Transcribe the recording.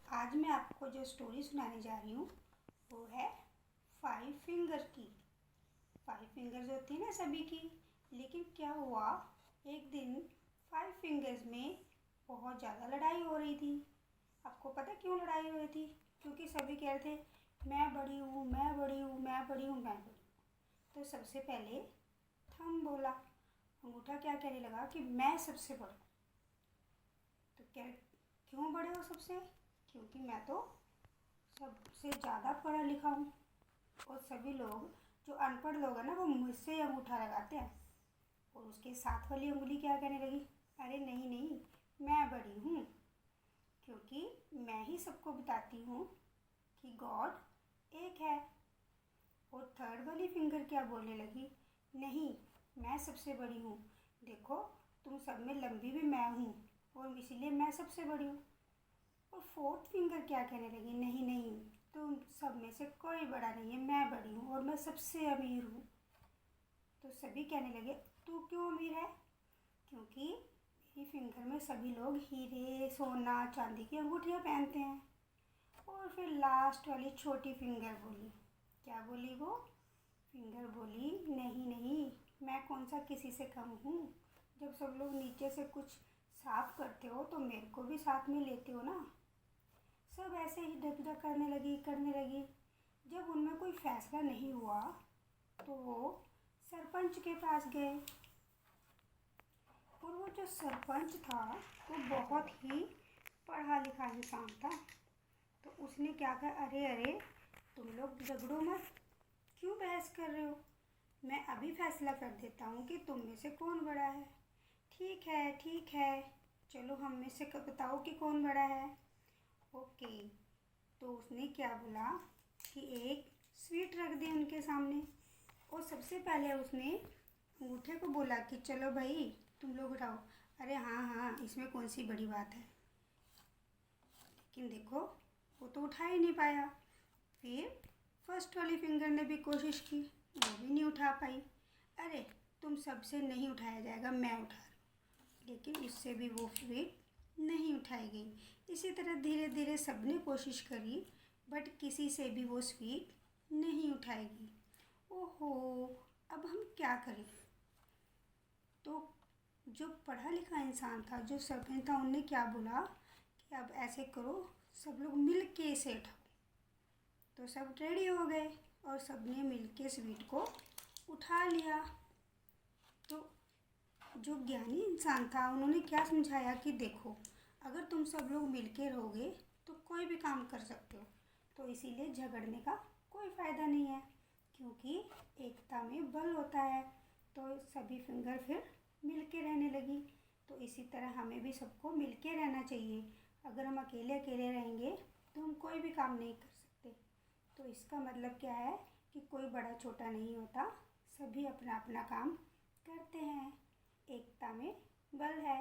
आज मैं आपको जो स्टोरी सुनाने जा रही हूँ वो है 5 फिंगर की। 5 फिंगर्स होती है ना सभी की। लेकिन क्या हुआ, एक दिन 5 फिंगर्स में बहुत ज़्यादा लड़ाई हो रही थी। आपको पता क्यों लड़ाई हो रही थी? क्योंकि सभी कह रहे थे मैं बड़ी हूँ, मैं बड़ी हूँ, मैं बड़ी हूँ, मैं बड़ी हूँ। तो सबसे पहले थंब बोला, अंगूठा क्या कहने लगा कि मैं सबसे बड़ा हूँ। तो क्या, क्यों बड़े हो सबसे? क्योंकि मैं तो सबसे ज़्यादा पढ़ा लिखा हूँ। और सभी लोग जो अनपढ़ लोग हैं ना वो मुझसे ही अंगूठा लगाते हैं। और उसके साथ वाली उंगली क्या कहने लगी, अरे नहीं नहीं, मैं बड़ी हूँ, क्योंकि मैं ही सबको बताती हूँ कि गॉड एक है। और थर्ड वाली फिंगर क्या बोलने लगी, नहीं, मैं सबसे बड़ी हूँ, देखो तुम सब में लंबी भी मैं हूँ और इसीलिए मैं सबसे बड़ी हूँ। और फोर्थ फिंगर क्या कहने लगी, नहीं नहीं, तुम सब में से कोई बड़ा नहीं है, मैं बड़ी हूँ और मैं सबसे अमीर हूँ। तो सभी कहने लगे तू क्यों अमीर है? क्योंकि मेरी फिंगर में सभी लोग हीरे, सोना, चांदी की अंगूठियाँ पहनते हैं। और फिर लास्ट वाली छोटी फिंगर बोली, क्या बोली वो? फिंगर बोली, नहीं नहीं, मैं कौन सा किसी से कम हूँ। जब सब लोग नीचे से कुछ साफ करते हो तो मेरे को भी साथ में लेते हो ना। सब ऐसे ही ढकढक करने लगी। जब उनमें कोई फैसला नहीं हुआ तो वो सरपंच के पास गए। और वो जो सरपंच था वो बहुत ही पढ़ा लिखा इंसान था। तो उसने क्या कहा, अरे अरे, तुम लोग झगड़ो मत, क्यों बहस कर रहे हो? मैं अभी फैसला कर देता हूँ कि तुम में से कौन बड़ा है। ठीक है, चलो हम में से बताओ कि कौन बड़ा है। ओके। तो उसने क्या बोला कि एक स्वीट रख दी उनके सामने। और सबसे पहले उसने अंगूठे को बोला कि चलो भाई तुम लोग उठाओ। अरे हाँ हाँ, इसमें कौन सी बड़ी बात है। लेकिन देखो वो तो उठा ही नहीं पाया। फिर फर्स्ट वाली फिंगर ने भी कोशिश की, वो भी नहीं उठा पाई। अरे तुम सबसे नहीं उठाया जाएगा, मैं उठा रही हूँ। लेकिन उससे भी वो स्वीट नहीं उठाई गई। इसी तरह धीरे धीरे सबने कोशिश करी, बट किसी से भी वो स्वीट नहीं उठाएगी। ओहो, अब हम क्या करें? तो जो पढ़ा लिखा इंसान था, जो सरपंच था, उनने क्या बोला कि अब ऐसे करो, सब लोग मिल के इसे उठाओ। तो सब रेडी हो गए और सबने मिल के स्वीट को उठा लिया। तो जो ज्ञानी इंसान था उन्होंने क्या समझाया कि देखो, अगर तुम सब लोग मिल के रहोगे तो कोई भी काम कर सकते हो। तो इसीलिए झगड़ने का कोई फ़ायदा नहीं है, क्योंकि एकता में बल होता है। तो सभी फिंगर फिर मिल के रहने लगी। तो इसी तरह हमें भी सबको मिल के रहना चाहिए। अगर हम अकेले अकेले रहेंगे तो हम कोई भी काम नहीं कर सकते। तो इसका मतलब क्या है कि कोई बड़ा छोटा नहीं होता, सभी अपना अपना काम करते हैं। एकता में बल है।